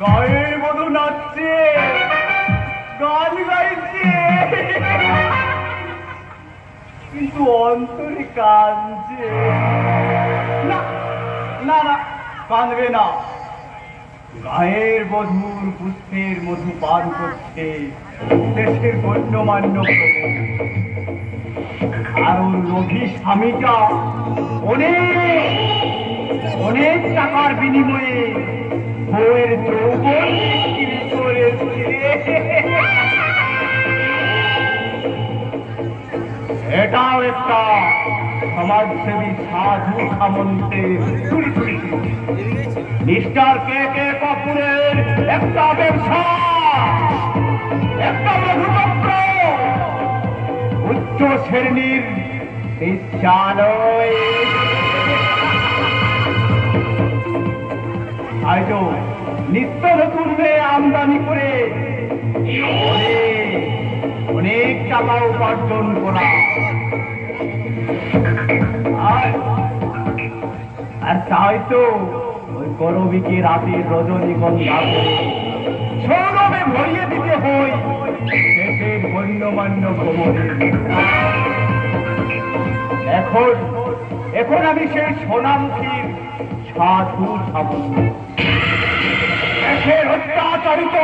গায়ের মধু নাচছে, গান গাইছে, কিন্তু অন্তরে কাঁদছে। না না না, কাঁদবে না। গায়ের মধুর পুষ্পের মধু পান করছে দেশের গণ্যমান্য প্রভু। আর ওর লোভী স্বামীটা অনেক অনেক টাকার বিনিময়ে বউয়ের যৌবন বিক্রি করেছে। এটাও একটা সমাজসেবী সাধু সামন্তের চুরি। মিস্টার কে কে কাপুরের একটা ব্যবসা, একটা মধুচক্র, উচ্চ শ্রেণীর বিদ্যালয়। তাই তো নিত্য নতুন মেয়ে আমদানি করে অনেক টাকা উপার্জন করা। আর তাই তো ওই গরবিকে রাতের রজনীগন্ধা করে সৌরভে ভরিয়ে দিতে হয় দেশের গণ্যমান্য ভ্রমণের। এখন আমি সেই সোনামুখীর সাধু সামন্ত, দেশের অত্যাচারিত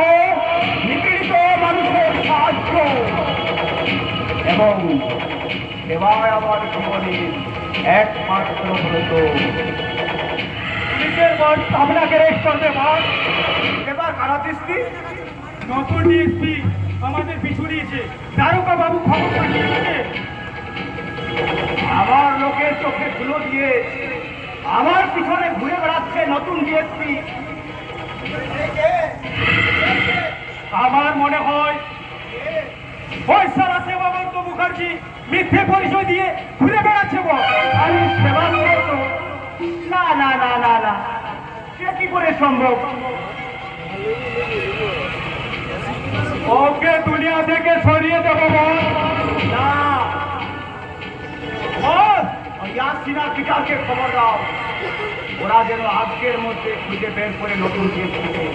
নিপীড়িত মানুষের সাহায্য এবং সেবায় আমার জীবনের একমাত্র ব্রত। পুলিশের বস আপনাকে রেস্ট করবে বস। এবার কারা দৃষ্টি নতুন ডিএসপি আমাদের পিছু দিয়েছে। দারোগা বাবু খবর পাঠিয়েছে। আমার লোকের চোখে ধুলো দিয়ে আমার পিছনে ঘুরে বেড়াচ্ছে নতুন ডিএসপি। আমার মনে হয় ওই সারা সেবাবন্ত মুখার্জি মিথ্যে পরিচয় দিয়ে ঘুরে বেড়াচ্ছে। আমি সেবাবন্ত? না না না না না, সে কি করে সম্ভব? ওকে দুনিয়া থেকে সরিয়ে দেবো বল। না ইয়াসিনা পিতাকে খবর দাও, ওরা যেন আজকের মধ্যে খুঁজে বের করে নতুন ডিএসপিকে।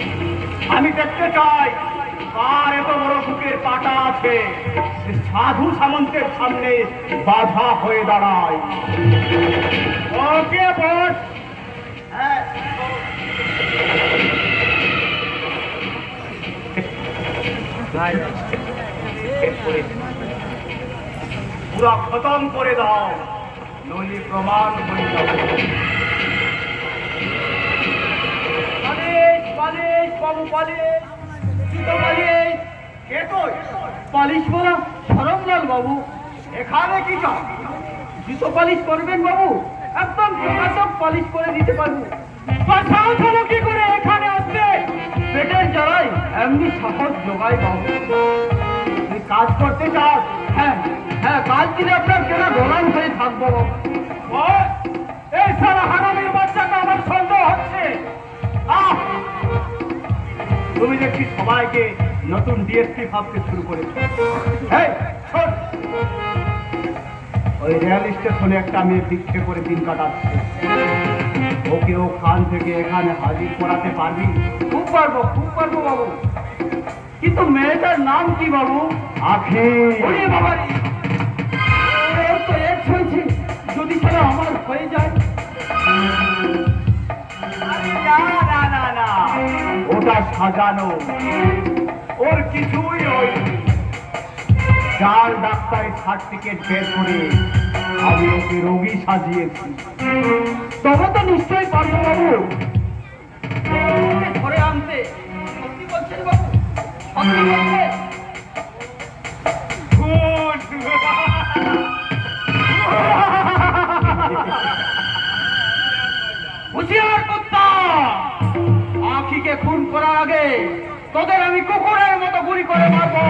আমি দেখতে চাই কার এত বড় বুকের পাটা আছে সাধু সামন্তের সামনে বাধা হয়ে দাঁড়ায়। ওকে বস। পুরা খতম করে দাও, নইলে প্রমাণ হয়ে যাবে। বাবু পালিশ, জুতো পালিশ। কে তুই? পালিশ করা সরমলাল বাবু। এখানে কি চাও? জুতো পালিশ করবেন বাবু? একদম চকাচক পালিশ করে দিতে পারবো। সাহস হলো কি করে এখানে আসবে? পেটের জ্বালাই এমনি সাহস জোগায় বাবু। তুই কাজ করতে চাস? হ্যাঁ হ্যাঁ, কাজ দিলে আপনার কেনা গোলাম হয়ে থাকবো বাবু। এই সারা হারামির বাচ্চাকে আমার সন্দেহ হচ্ছে। তুমি দেখছি সবাইকে নতুন ডিএসপি ভাবতে শুরু করেছো। ওই রেল স্টেশনে একটা মেয়ে ভিক্ষে করে দিন কাটাচ্ছে, ওকে ওখান থেকে এখানে হাজির করাতে পারবি? খুব পারবো বাবু। কিন্তু মেয়েটার নাম কি বাবু? আখি। বাবারি, ওর তো এক্স হয়েছে, যদি সেটা আমার হয়ে যায়। না না না, ওটা সাজানো, ওর কিছুই হয়নি। জাল ডাক্তারি সার্টিফিকেট বের করে আমি ওকে রোগী সাজিয়েছি। তবে তো নিশ্চয়ই পারবো বাবু ধরে আনতে। সত্যি বলছেন বাবু? সত্যি বলছেন? হুঁশিয়ার কুত্তা, আখিকে খুন করার আগে তোদের আমি কুকুরের মতো গুলি করে মারবো।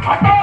হাঁটো।